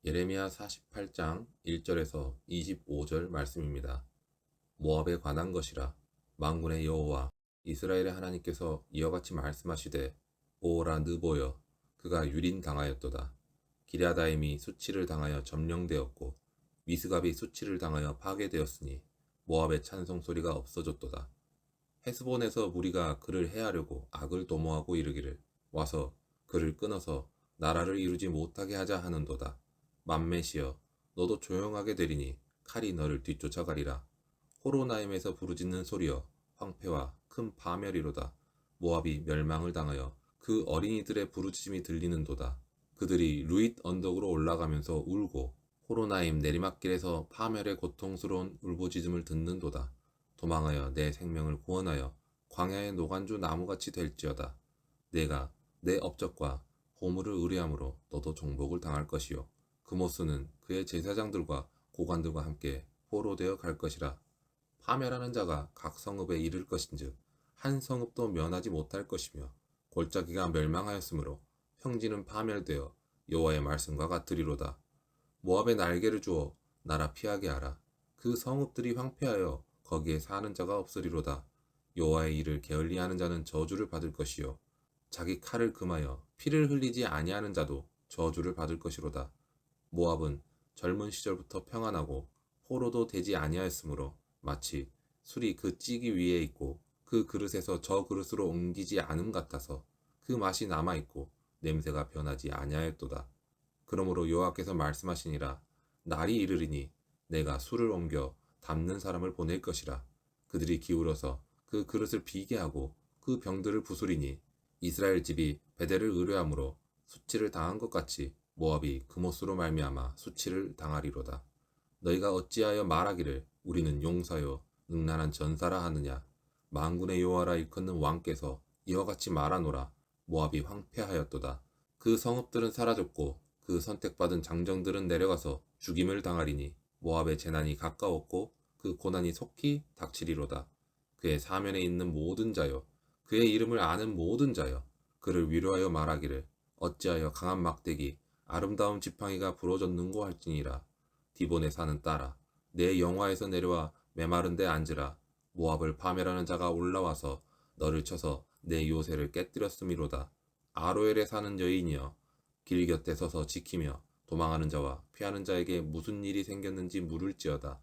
예레미야 48장 1절에서 25절 말씀입니다. 모압에 관한 것이라. 만군의 여호와 이스라엘의 하나님께서 이와 같이 말씀하시되, 오라 느보여 그가 유린당하였도다. 기랴다임이 수치를 당하여 점령되었고 미스갑이 수치를 당하여 파괴되었으니 모압의 찬송 소리가 없어졌도다. 헤스본에서 무리가 그를 해하려고 악을 도모하고 이르기를, 와서 그를 끊어서 나라를 이루지 못하게 하자 하는도다. 맘메시여, 너도 조용하게 되리니 칼이 너를 뒤쫓아가리라. 호로나임에서 부르짖는 소리여, 황폐와 큰 파멸이로다. 모압이 멸망을 당하여 그 어린이들의 부르짖음이 들리는도다. 그들이 루잇 언덕으로 올라가면서 울고 호로나임 내리막길에서 파멸의 고통스러운 울부짖음을 듣는도다. 도망하여 내 생명을 구원하여 광야의 노간주 나무같이 될지어다. 내가 내 업적과 보물을 의뢰함으로 너도 정복을 당할 것이요, 그모스는 그의 제사장들과 고관들과 함께 포로되어 갈 것이라. 파멸하는 자가 각 성읍에 이를 것인즉 한 성읍도 면하지 못할 것이며, 골짜기가 멸망하였으므로 평지는 파멸되어 여호와의 말씀과 같으리로다. 모압에 날개를 주어 나라 피하게 하라. 그 성읍들이 황폐하여 거기에 사는 자가 없으리로다. 여호와의 일을 게을리하는 자는 저주를 받을 것이요, 자기 칼을 금하여 피를 흘리지 아니하는 자도 저주를 받을 것이로다. 모압은 젊은 시절부터 평안하고 포로도 되지 아니하였으므로 마치 술이 그 찌기 위에 있고 그 그릇에서 저 그릇으로 옮기지 않음 같아서 그 맛이 남아 있고 냄새가 변하지 아니하였도다. 그러므로 여호와께서 말씀하시니라. 날이 이르리니 내가 술을 옮겨 담는 사람을 보낼 것이라. 그들이 기울어서 그 그릇을 비게 하고 그 병들을 부수리니 이스라엘 집이 베델을 의뢰함으로 수치를 당한 것 같이 모압이 그못으로 말미암아 수치를 당하리로다. 너희가 어찌하여 말하기를 우리는 용사요 능란한 전사라 하느냐. 만군의 여호와라 일컫는 왕께서 이와 같이 말하노라. 모압이 황폐하였도다. 그 성읍들은 사라졌고 그 선택받은 장정들은 내려가서 죽임을 당하리니 모압의 재난이 가까웠고 그 고난이 속히 닥치리로다. 그의 사면에 있는 모든 자여, 그의 이름을 아는 모든 자여, 그를 위로하여 말하기를, 어찌하여 강한 막대기 아름다운 지팡이가 부러졌는고 할지니라. 디본에 사는 딸아, 내 영화에서 내려와 메마른 데 앉으라. 모압을 파멸하는 자가 올라와서 너를 쳐서 내 요새를 깨뜨렸음이로다. 아로엘에 사는 여인이여, 길 곁에 서서 지키며 도망하는 자와 피하는 자에게 무슨 일이 생겼는지 물을지어다.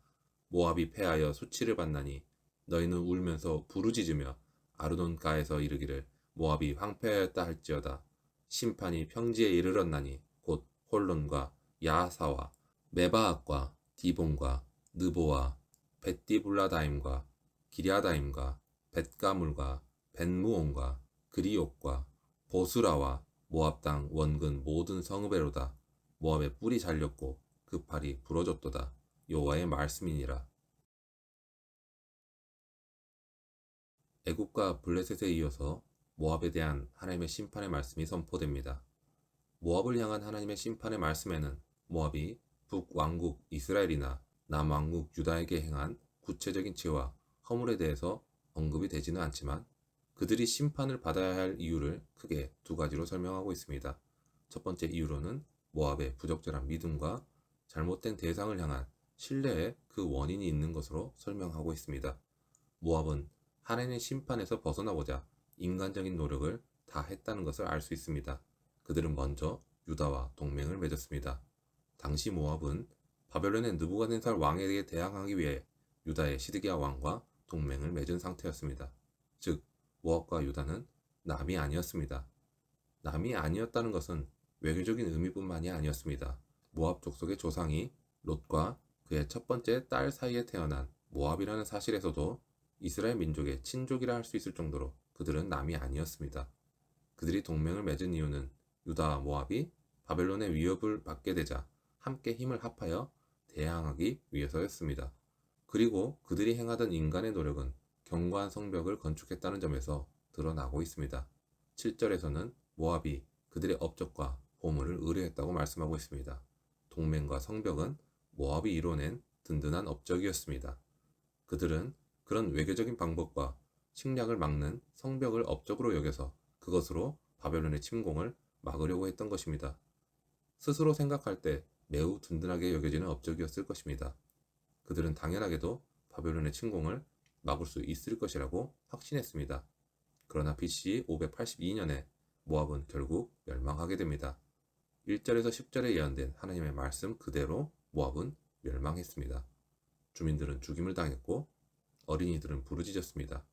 모압이 패하여 수치를 받나니 너희는 울면서 부르짖으며 아르논가에서 이르기를, 모압이 황폐하였다 할지어다. 심판이 평지에 이르렀나니 곧 홀론과 야하사와 메바앗과 디본과 느보와 벳디블라다임과 기랴다임과 벳가물과 벳무온과 그리옥과 보스라와 모압 땅 원근 모든 성읍에로다. 모압의 뿔이 잘렸고 그 팔이 부러졌도다. 여호와의 말씀이니라. 애굽과 블레셋에 이어서 모압에 대한 하나님의 심판의 말씀이 선포됩니다. 모압을 향한 하나님의 심판의 말씀에는 모압이 북왕국 이스라엘이나 남왕국 유다에게 행한 구체적인 죄와 허물에 대해서 언급이 되지는 않지만, 그들이 심판을 받아야 할 이유를 크게 두 가지로 설명하고 있습니다. 첫 번째 이유로는 모압의 부적절한 믿음과 잘못된 대상을 향한 신뢰의 그 원인이 있는 것으로 설명하고 있습니다. 모압은 하나님의 심판에서 벗어나고자 인간적인 노력을 다 했다는 것을 알 수 있습니다. 그들은 먼저 유다와 동맹을 맺었습니다. 당시 모압은 바벨론의 느부갓네살 왕에게 대항하기 위해 유다의 시드기야 왕과 동맹을 맺은 상태였습니다. 즉, 모압과 유다는 남이 아니었습니다. 남이 아니었다는 것은 외교적인 의미뿐만이 아니었습니다. 모압 족속의 조상이 롯과 그의 첫 번째 딸 사이에 태어난 모압이라는 사실에서도 이스라엘 민족의 친족이라 할 수 있을 정도로 그들은 남이 아니었습니다. 그들이 동맹을 맺은 이유는 유다와 모압이 바벨론의 위협을 받게 되자 함께 힘을 합하여 대항하기 위해서였습니다. 그리고 그들이 행하던 인간의 노력은 견고한 성벽을 건축했다는 점에서 드러나고 있습니다. 7절에서는 모압이 그들의 업적과 보물을 의뢰했다고 말씀하고 있습니다. 동맹과 성벽은 모압이 이뤄낸 든든한 업적이었습니다. 그들은 그런 외교적인 방법과 침략을 막는 성벽을 업적으로 여겨서 그것으로 바벨론의 침공을 막으려고 했던 것입니다. 스스로 생각할 때 매우 든든하게 여겨지는 업적이었을 것입니다. 그들은 당연하게도 바벨론의 침공을 막을 수 있을 것이라고 확신했습니다. 그러나 BC 582년에 모압은 결국 멸망하게 됩니다. 1절에서 10절에 예언된 하나님의 말씀 그대로 모압은 멸망했습니다. 주민들은 죽임을 당했고 어린이들은 부르짖었습니다.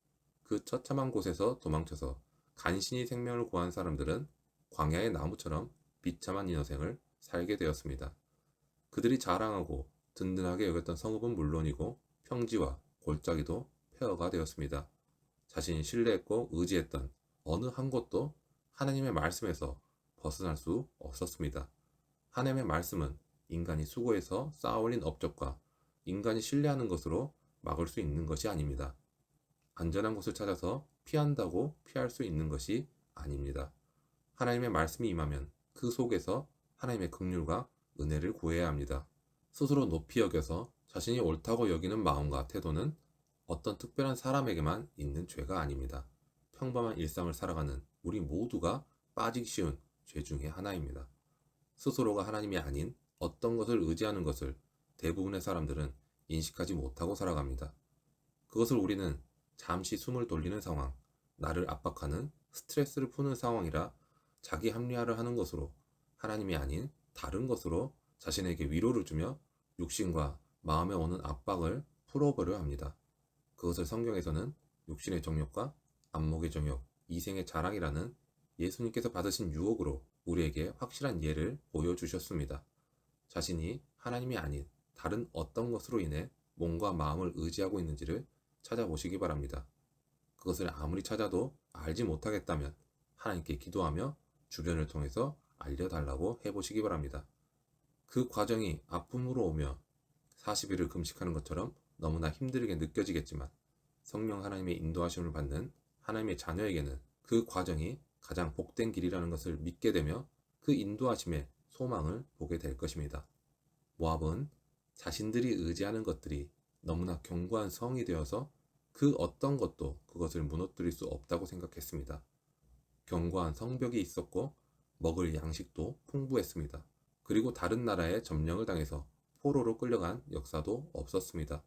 그 처참한 곳에서 도망쳐서 간신히 생명을 구한 사람들은 광야의 나무처럼 비참한 인어생을 살게 되었습니다. 그들이 자랑하고 든든하게 여겼던 성읍은 물론이고 평지와 골짜기도 폐허가 되었습니다. 자신이 신뢰했고 의지했던 어느 한 곳도 하나님의 말씀에서 벗어날 수 없었습니다. 하나님의 말씀은 인간이 수고해서 쌓아올린 업적과 인간이 신뢰하는 것으로 막을 수 있는 것이 아닙니다. 안전한 곳을 찾아서 피한다고 피할 수 있는 것이 아닙니다. 하나님의 말씀이 임하면 그 속에서 하나님의 긍휼과 은혜를 구해야 합니다. 스스로 높이 여겨서 자신이 옳다고 여기는 마음과 태도는 어떤 특별한 사람에게만 있는 죄가 아닙니다. 평범한 일상을 살아가는 우리 모두가 빠지기 쉬운 죄 중에 하나입니다. 스스로가 하나님이 아닌 어떤 것을 의지하는 것을 대부분의 사람들은 인식하지 못하고 살아갑니다. 그것을 우리는 잠시 숨을 돌리는 상황, 나를 압박하는 스트레스를 푸는 상황이라 자기 합리화를 하는 것으로 하나님이 아닌 다른 것으로 자신에게 위로를 주며 육신과 마음에 오는 압박을 풀어보려 합니다. 그것을 성경에서는 육신의 정욕과 안목의 정욕, 이생의 자랑이라는 예수님께서 받으신 유혹으로 우리에게 확실한 예를 보여주셨습니다. 자신이 하나님이 아닌 다른 어떤 것으로 인해 몸과 마음을 의지하고 있는지를 찾아보시기 바랍니다. 그것을 아무리 찾아도 알지 못하겠다면 하나님께 기도하며 주변을 통해서 알려달라고 해보시기 바랍니다. 그 과정이 아픔으로 오며 40일을 금식하는 것처럼 너무나 힘들게 느껴지겠지만 성령 하나님의 인도하심을 받는 하나님의 자녀에게는 그 과정이 가장 복된 길이라는 것을 믿게 되며 그 인도하심의 소망을 보게 될 것입니다. 모압은 자신들이 의지하는 것들이 너무나 견고한 성이 되어서 그 어떤 것도 그것을 무너뜨릴 수 없다고 생각했습니다. 견고한 성벽이 있었고 먹을 양식도 풍부했습니다. 그리고 다른 나라의 점령을 당해서 포로로 끌려간 역사도 없었습니다.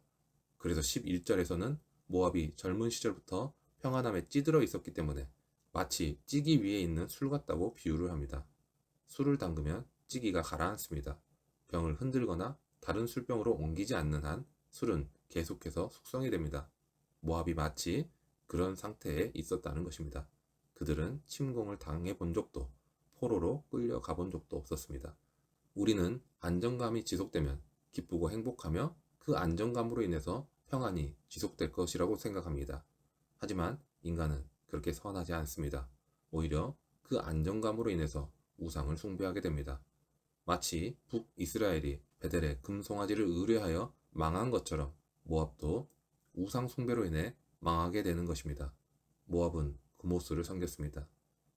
그래서 11절에서는 모압이 젊은 시절부터 평안함에 찌들어 있었기 때문에 마치 찌기 위에 있는 술 같다고 비유를 합니다. 술을 담그면 찌기가 가라앉습니다. 병을 흔들거나 다른 술병으로 옮기지 않는 한 술은 계속해서 숙성이 됩니다. 모압이 마치 그런 상태에 있었다는 것입니다. 그들은 침공을 당해 본 적도 포로로 끌려가 본 적도 없었습니다. 우리는 안정감이 지속되면 기쁘고 행복하며 그 안정감으로 인해서 평안이 지속될 것이라고 생각합니다. 하지만 인간은 그렇게 선하지 않습니다. 오히려 그 안정감으로 인해서 우상을 숭배하게 됩니다. 마치 북이스라엘이 베델의 금송아지를 의뢰하여 망한 것처럼 모압도 우상 숭배로 인해 망하게 되는 것입니다. 모압은 그모스를 섬겼습니다.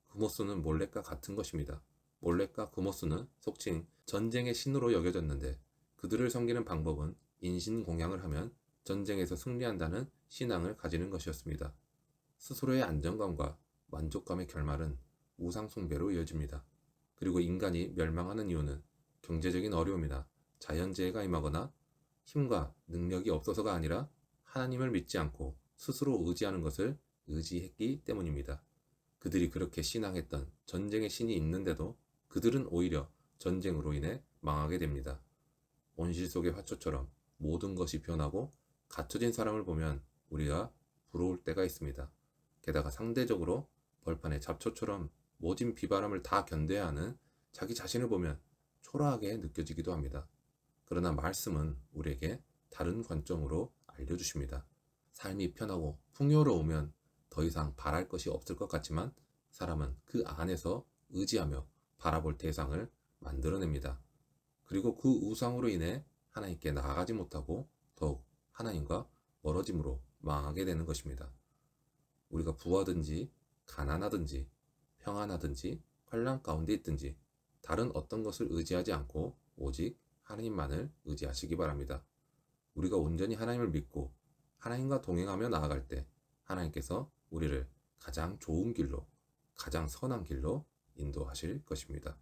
그모스는 몰렉과 같은 것입니다. 몰렉과 그모스는 속칭 전쟁의 신으로 여겨졌는데 그들을 섬기는 방법은 인신공양을 하면 전쟁에서 승리한다는 신앙을 가지는 것이었습니다. 스스로의 안정감과 만족감의 결말은 우상 숭배로 이어집니다. 그리고 인간이 멸망하는 이유는 경제적인 어려움이나 자연재해가 임하거나 힘과 능력이 없어서가 아니라 하나님을 믿지 않고 스스로 의지하는 것을 의지했기 때문입니다. 그들이 그렇게 신앙했던 전쟁의 신이 있는데도 그들은 오히려 전쟁으로 인해 망하게 됩니다. 온실 속의 화초처럼 모든 것이 변하고 갖춰진 사람을 보면 우리가 부러울 때가 있습니다. 게다가 상대적으로 벌판의 잡초처럼 모진 비바람을 다 견뎌야 하는 자기 자신을 보면 초라하게 느껴지기도 합니다. 그러나 말씀은 우리에게 다른 관점으로 알려주십니다. 삶이 편하고 풍요로우면 더 이상 바랄 것이 없을 것 같지만 사람은 그 안에서 의지하며 바라볼 대상을 만들어냅니다. 그리고 그 우상으로 인해 하나님께 나아가지 못하고 더욱 하나님과 멀어짐으로 망하게 되는 것입니다. 우리가 부하든지 가난하든지 평안하든지 환난 가운데 있든지 다른 어떤 것을 의지하지 않고 오직 하나님만을 의지하시기 바랍니다. 우리가 온전히 하나님을 믿고 하나님과 동행하며 나아갈 때 하나님께서 우리를 가장 좋은 길로, 가장 선한 길로 인도하실 것입니다.